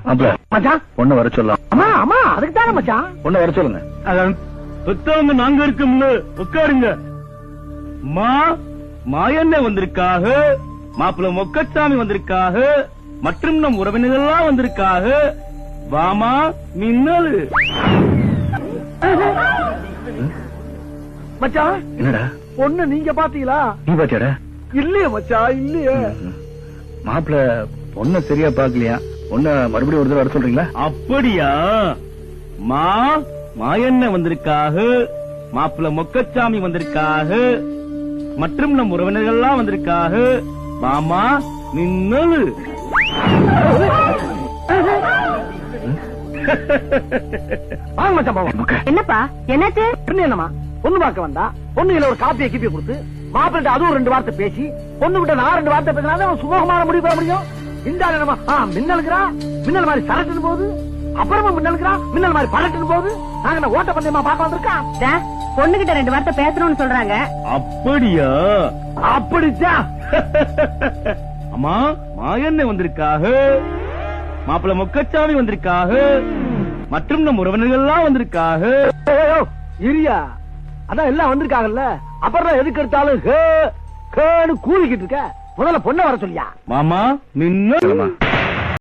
மச்சான் பொண்ணு வர சொல்லலாம். ஆமா அதுக்கு தானே மச்சான் பொண்ணு வர சொல்லுங்க. புத்தவங்க நாங்க இருக்கோம்ல, உட்காருங்க. மாயண்ண வந்திருக்காக, மாப்பிள்ள மொக்கச்சாமி வந்திருக்காக, மற்றும் நம் உறவினர்கள்லாம் வந்திருக்காக. வாமா மின்னல். மச்சான் என்னடா பொண்ணு நீங்க பாத்தீங்களா? நீ பாத்தியாடா? இல்லையே மச்சான் இல்லையே. மாப்பிள்ள பொண்ணு சரியா பாக்கலையா? பொண்ண மறுபடியும் ஒரு தடவை வர சொல்றீங்களா? அப்படியா? மாயண்ண வந்திருக்காக, மாப்பிள்ள மொக்கச்சாமி வந்திருக்காக, மற்றும் நம் உறவினர்கள்லாம் வந்திருக்காக. மாமா மின்னல். வாங்க மச்சான் பாவம். என்னப்பா என்னாச்சு? என்னமா பொண்ணு பார்க்க வந்தா பொண்ணுல ஒரு காப்பியை கிப்பியை கொடுத்து மாப்பிள்ளை அதுவும் 2 வார்த்தை பேசி பொண்ணு கிட்ட நான் 2 வார்த்தை பேசினாதான் சுமூகமான முடிவு பெற முடியும். இந்த மின்னலுக்குறா மின்னல் மாதிரி சரட்டுன்னு போகுது, அப்புறமா மின்னலுக்குறா மின்னல் மாதிரி பரட்டுன்னு போகுது. நாங்க ஓட்ட பந்தயமா பார்க்க வந்திருக்கோம். பொண்ணுகிட்ட 2 வார்த்தை பேசணும்னு சொல்றாங்க. அப்படியா? அப்படிச்சா? அம்மா மாயண்ண வந்திருக்காக, மாப்பிள்ள மொக்கச்சாமி வந்திருக்காக, மற்றும் நம் உறவினர்கள்லாம் வந்திருக்காக. இரியா அதான் எல்லாம் வந்திருக்காங்கல்ல, அப்புறம் எதுக்கு எடுத்தாலும் கூறிக்கிட்டு இருக்க. முதல்ல பொண்ணை வர சொல்லியா? மாமா மின்னல்.